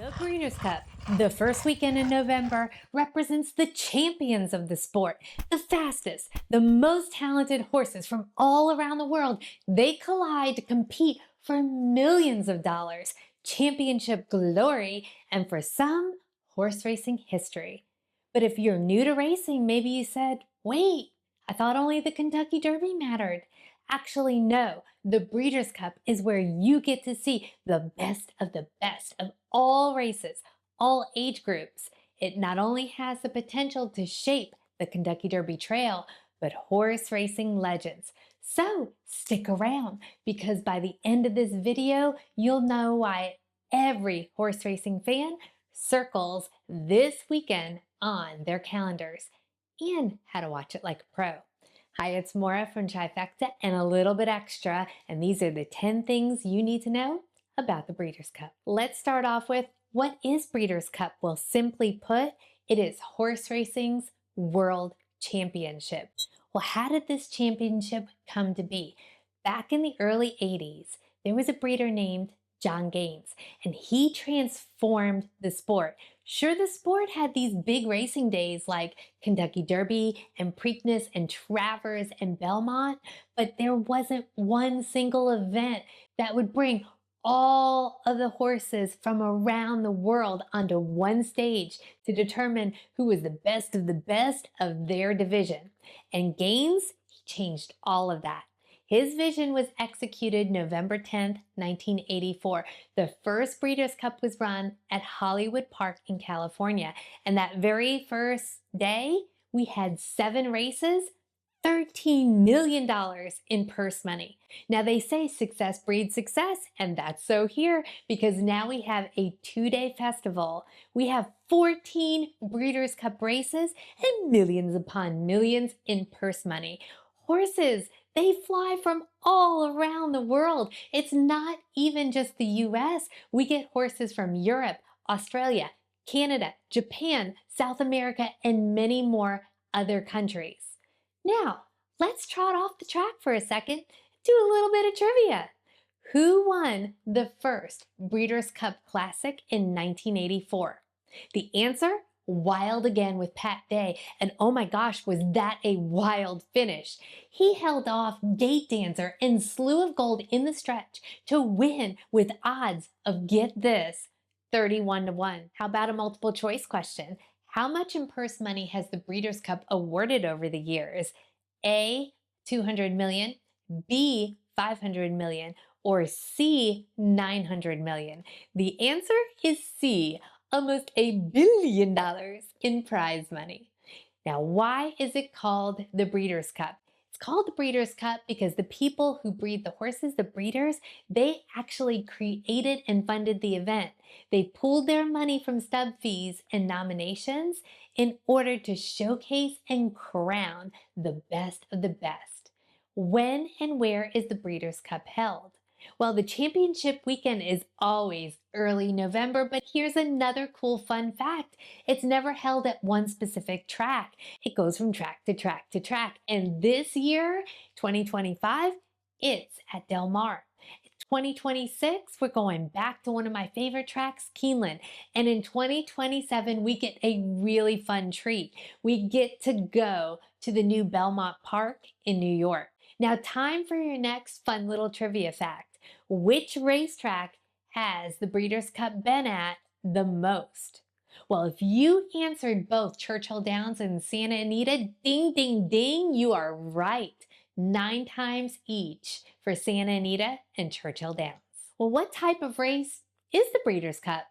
The Breeders' Cup, the first weekend in November, represents the champions of the sport, the fastest, the most talented horses from all around the world. They collide to compete for millions of dollars, championship glory, and for some, horse racing history. But if you're new to racing, maybe you said, wait, I thought only the Kentucky Derby mattered. Actually, no. The Breeders' Cup is where you get to see the best of all races, all age groups. It not only has the potential to shape the Kentucky Derby Trail, but horse racing legends. So stick around, because by the end of this video, you'll know why every horse racing fan circles this weekend on their calendars and how to watch it like a pro. Hi, it's Maura from Trifecta and a little bit extra, and these are the 10 things you need to know about the Breeders' Cup. Let's start off with, what is Breeders' Cup? Well, simply put, it is horse racing's World Championship. Well, how did this championship come to be? Back in the early 80s, there was a breeder named John Gaines, and he transformed the sport. Sure, the sport had these big racing days like Kentucky Derby and Preakness and Travers and Belmont, but there wasn't one single event that would bring all of the horses from around the world onto one stage to determine who was the best of their division. And Gaines, he changed all of that. His vision was executed November 10th, 1984. The first Breeders' Cup was run at Hollywood Park in California. And that very first day, we had 7 races, $13 million in purse money. Now they say success breeds success, and that's so here, because now we have a 2-day festival. We have 14 Breeders' Cup races and millions upon millions in purse money. Horses, they fly from all around the world. It's not even just the US. We get horses from Europe, Australia, Canada, Japan, South America, and many more other countries. Now, let's trot off the track for a second, do a little bit of trivia. Who won the first Breeders' Cup Classic in 1984? The answer? Wild Again with Pat Day, and oh my gosh, was that a wild finish. He held off Gate Dancer and Slew of Gold in the stretch to win with odds of, get this, 31-1. How about a multiple choice question? How much in purse money has the Breeders' Cup awarded over the years? A, 200 million, B, 500 million, or C, 900 million? The answer is C. Almost $1 billion in prize money. Now, why is it called the Breeders' Cup? It's called the Breeders' Cup because the people who breed the horses, the breeders, they actually created and funded the event. They pooled their money from stub fees and nominations in order to showcase and crown the best of the best. When and where is the Breeders' Cup held? Well, the championship weekend is always early November, but here's another cool fun fact. It's never held at one specific track. It goes from track to track to track. And this year, 2025, it's at Del Mar. 2026, we're going back to one of my favorite tracks, Keeneland. And in 2027, we get a really fun treat. We get to go to the new Belmont Park in New York. Now, time for your next fun little trivia fact. Which racetrack has the Breeders' Cup been at the most? Well, if you answered both Churchill Downs and Santa Anita, ding, ding, ding, you are right. 9 times each for Santa Anita and Churchill Downs. Well, what type of race is the Breeders' Cup?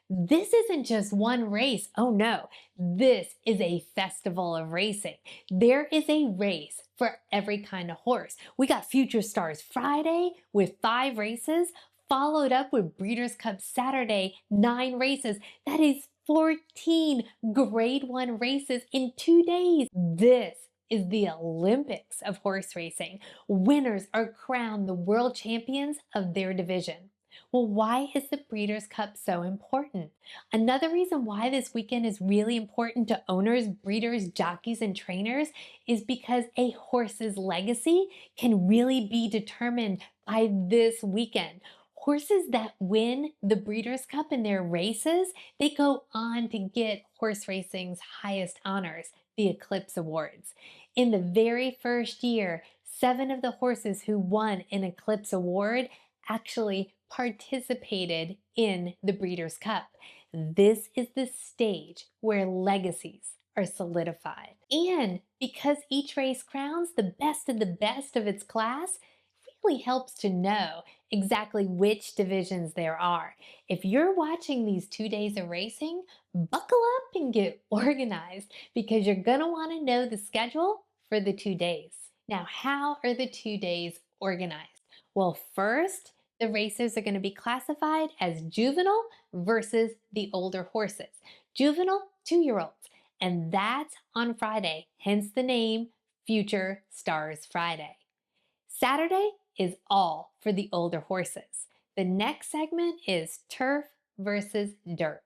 This isn't just one race. Oh no, this is a festival of racing. There is a race for every kind of horse. We got Future Stars Friday with 5 races, followed up with Breeders' Cup Saturday, 9 races. That is 14 Grade 1 races in 2 days. This is the Olympics of horse racing. Winners are crowned the world champions of their division. Well, why is the Breeders' Cup so important? Another reason why this weekend is really important to owners, breeders, jockeys, and trainers is because a horse's legacy can really be determined by this weekend. Horses that win the Breeders' Cup in their races, they go on to get horse racing's highest honors, the Eclipse Awards. In the very first year, 7 of the horses who won an Eclipse Award actually participated in the Breeders' Cup. This is the stage where legacies are solidified. And because each race crowns the best of its class, it really helps to know exactly which divisions there are. If you're watching these 2 days of racing, buckle up and get organized because you're going to want to know the schedule for the 2 days. Now, how are the 2 days organized? Well, first, the racers are going to be classified as juvenile versus the older horses. Juvenile, 2-year-olds. And that's on Friday, hence the name Future Stars Friday. Saturday is all for the older horses. The next segment is turf versus dirt.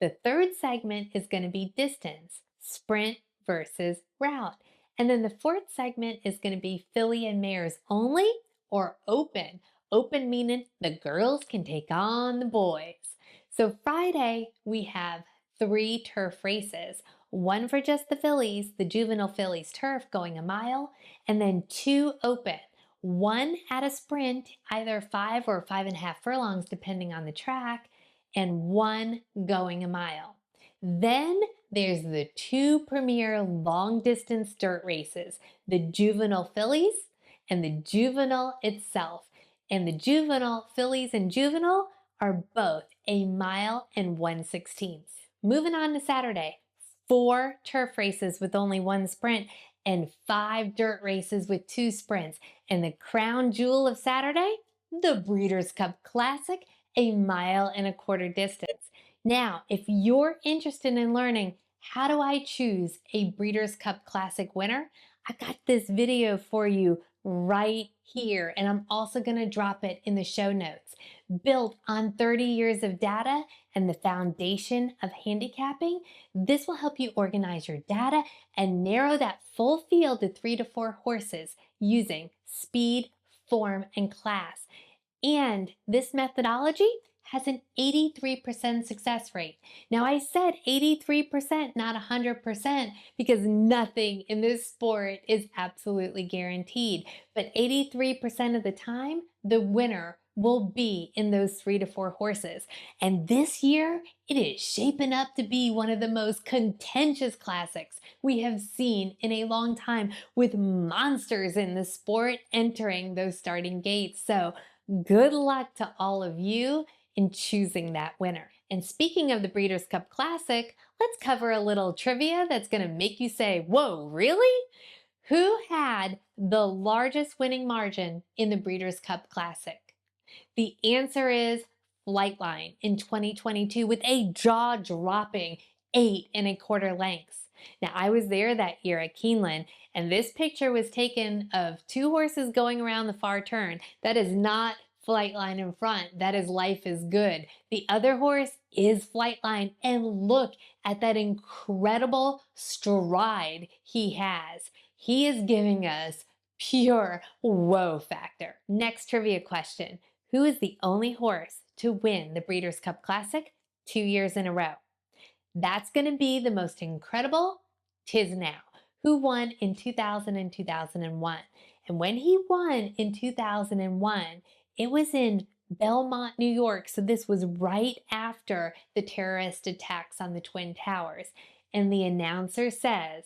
The third segment is going to be distance, sprint versus route. And then the fourth segment is going to be filly and mares only or open. Open meaning the girls can take on the boys. So Friday, we have 3 turf races. 1 for just the fillies, the juvenile fillies turf going a mile, and then 2 open. 1 at a sprint, either 5 or 5.5 furlongs depending on the track, and 1 going a mile. Then there's the 2 premier long distance dirt races, the juvenile fillies and the juvenile itself. And the juvenile fillies and juvenile are both a mile and 1/16. Moving on to Saturday, 4 turf races with only 1 sprint and 5 dirt races with 2 sprints. And the crown jewel of Saturday, the Breeders' Cup Classic, a 1.25 mile distance. Now, if you're interested in learning how do I choose a Breeders' Cup Classic winner, I got this video for you right here, and I'm also going to drop it in the show notes. Built on 30 years of data and the foundation of handicapping, this will help you organize your data and narrow that full field to 3 to 4 horses using speed, form, and class. And this methodology has an 83% success rate. Now I said 83%, not 100%, because nothing in this sport is absolutely guaranteed. But 83% of the time, the winner will be in those 3 to 4 horses. And this year, it is shaping up to be one of the most contentious classics we have seen in a long time, with monsters in the sport entering those starting gates. So good luck to all of you in choosing that winner. And speaking of the Breeders' Cup Classic, let's cover a little trivia that's going to make you say, whoa, really? Who had the largest winning margin in the Breeders' Cup Classic? The answer is Flightline in 2022 with a jaw-dropping 8.25 lengths. Now, I was there that year at Keeneland, and this picture was taken of 2 horses going around the far turn. That is not Flightline in front. That is Life is Good. The other horse is Flightline, and look at that incredible stride he has. He is giving us pure wow factor. Next trivia question. Who is the only horse to win the Breeders' Cup Classic 2 years in a row? That's going to be the most incredible Tiz Now, who won in 2000 and 2001. And when he won in 2001, it was in Belmont, New York. So this was right after the terrorist attacks on the Twin Towers. And the announcer says,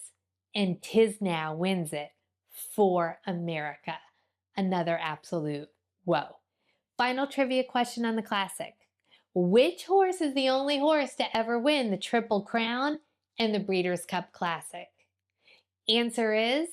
and Tiz Now wins it for America. Another absolute whoa. Final trivia question on the Classic. Which horse is the only horse to ever win the Triple Crown and the Breeders' Cup Classic? Answer is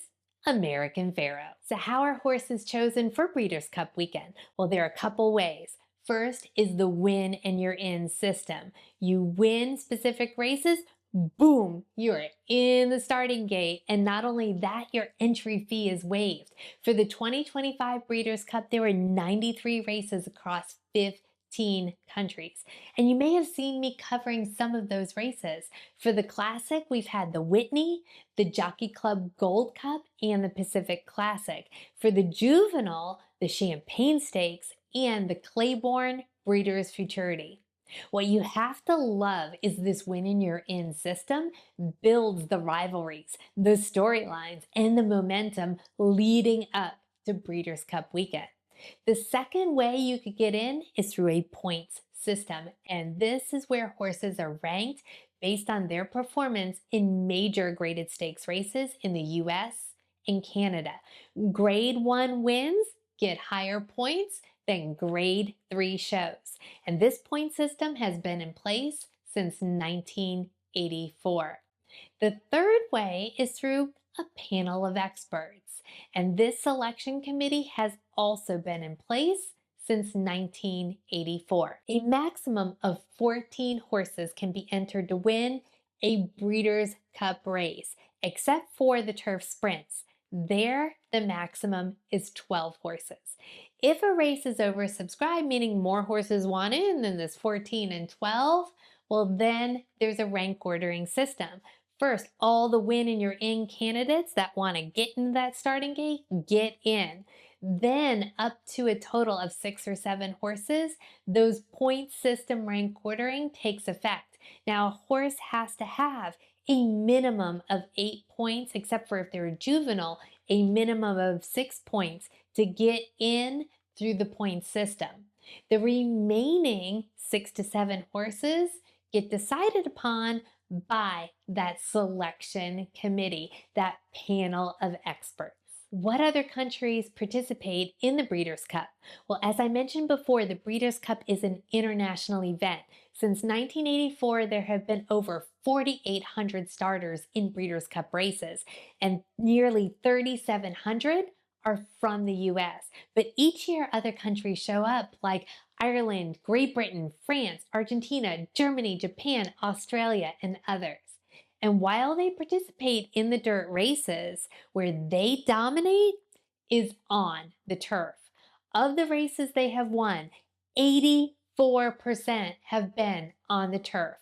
American Pharoah. So how are horses chosen for Breeders' Cup weekend? Well, there are a couple ways. First is the win and you're in system. You win specific races, boom, you're in the starting gate. And not only that, your entry fee is waived. For the 2025 Breeders' Cup, there were 93 races across 15 countries. And you may have seen me covering some of those races. For the Classic, we've had the Whitney, the Jockey Club Gold Cup, and the Pacific Classic. For the Juvenile, the Champagne Stakes and the Claiborne Breeders' Futurity. What you have to love is this win in your in system builds the rivalries, the storylines, and the momentum leading up to Breeders' Cup weekend. The second way you could get in is through a points system, and this is where horses are ranked based on their performance in major graded stakes races in the US and Canada. Grade 1 wins get higher points than grade 3 shows, and this point system has been in place since 1984. The third way is through a panel of experts, and this selection committee has also been in place since 1984. A maximum of 14 horses can be entered to win a Breeders' Cup race, except for the turf sprints. There, the maximum is 12 horses. If a race is oversubscribed, meaning more horses want in than this 14 and 12, well, then there's a rank ordering system. First, all the win in your in candidates that want to get into that starting gate, get in. Then up to a total of 6 or 7 horses, those point system rank ordering takes effect. Now, a horse has to have a minimum of 8 points, except for if they're a juvenile, a minimum of 6 points to get in through the point system. The remaining 6 to 7 horses get decided upon by that selection committee, that panel of experts. What other countries participate in the Breeders' Cup? Well, as I mentioned before, the Breeders' Cup is an international event. Since 1984, there have been over 4,800 starters in Breeders' Cup races, and nearly 3,700 are from the US. But each year, other countries show up, like Ireland, Great Britain, France, Argentina, Germany, Japan, Australia, and others. And while they participate in the dirt races, where they dominate is on the turf. Of the races they have won, 84% have been on the turf.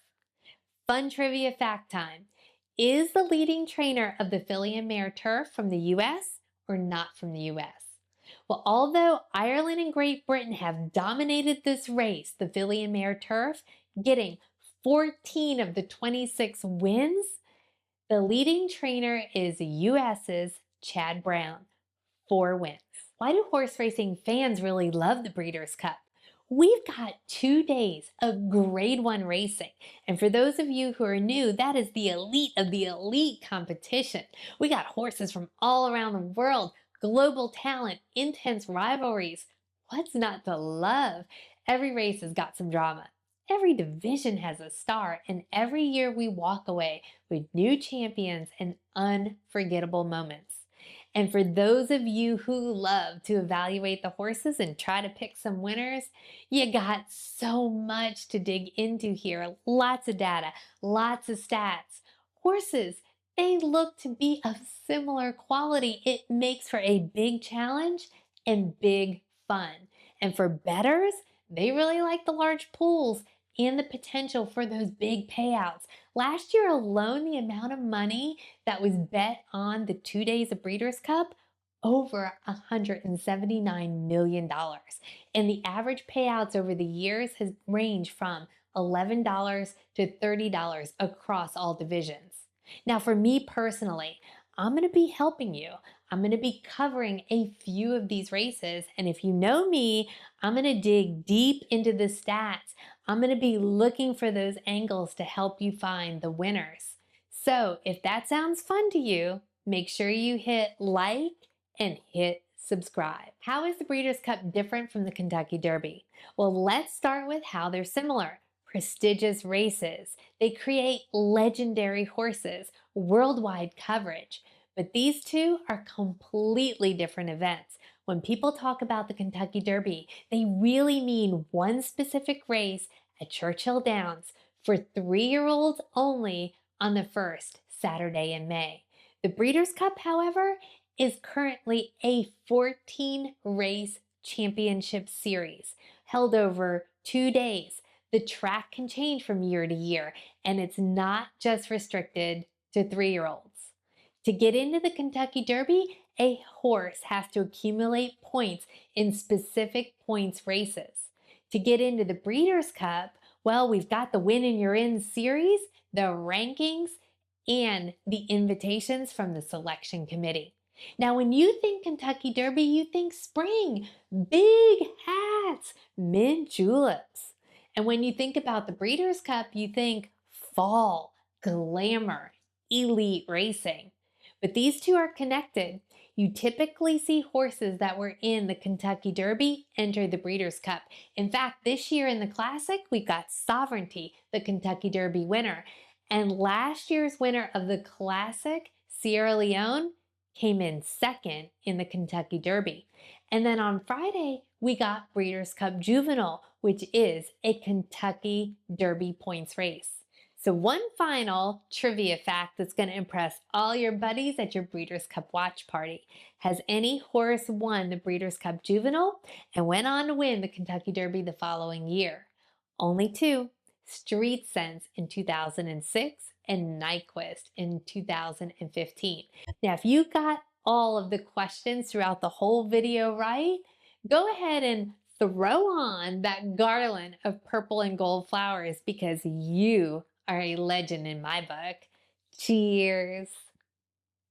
Fun trivia fact time. Is the leading trainer of the filly and mare turf from the US or not from the US? Well, although Ireland and Great Britain have dominated this race, the filly and mare turf, getting 14 of the 26 wins, the leading trainer is US's Chad Brown, 4 wins. Why do horse racing fans really love the Breeders' Cup? We've got 2 days of grade 1 racing. And for those of you who are new, that is the elite of the elite competition. We got horses from all around the world, global talent, intense rivalries. What's not to love? Every race has got some drama. Every division has a star, and every year we walk away with new champions and unforgettable moments. And for those of you who love to evaluate the horses and try to pick some winners, you got so much to dig into here. Lots of data, lots of stats. Horses, they look to be of similar quality. It makes for a big challenge and big fun. And for bettors, they really like the large pools and the potential for those big payouts. Last year alone, the amount of money that was bet on the 2 days of Breeders' Cup, over $179 million. And the average payouts over the years has ranged from $11 to $30 across all divisions. Now, for me personally, I'm going to be helping you. I'm going to be covering a few of these races. And if you know me, I'm going to dig deep into the stats. I'm going to be looking for those angles to help you find the winners. So if that sounds fun to you, make sure you hit like and hit subscribe. How is the Breeders' Cup different from the Kentucky Derby? Well, let's start with how they're similar. Prestigious races. They create legendary horses, worldwide coverage. But these two are completely different events. When people talk about the Kentucky Derby, they really mean one specific race at Churchill Downs for 3-year-olds only on the first Saturday in May. The Breeders' Cup, however, is currently a 14-race championship series held over 2 days. The track can change from year to year, and it's not just restricted to 3-year-olds. To get into the Kentucky Derby, a horse has to accumulate points in specific points races. To get into the Breeders' Cup, well, we've got the Win and You're In series, the rankings, and the invitations from the selection committee. Now, when you think Kentucky Derby, you think spring, big hats, mint juleps. And when you think about the Breeders' Cup, you think fall, glamour, elite racing. But these two are connected. You typically see horses that were in the Kentucky Derby enter the Breeders' Cup. In fact, this year in the Classic, we've got Sovereignty, the Kentucky Derby winner. And last year's winner of the Classic, Sierra Leone, came in second in the Kentucky Derby. And then on Friday, we got Breeders' Cup Juvenile, which is a Kentucky Derby points race. So one final trivia fact that's going to impress all your buddies at your Breeders' Cup watch party. Has any horse won the Breeders' Cup Juvenile and went on to win the Kentucky Derby the following year? Only two, Street Sense in 2006 and Nyquist in 2015. Now, if you got all of the questions throughout the whole video right, go ahead and throw on that garland of purple and gold flowers because you are a legend in my book. Cheers.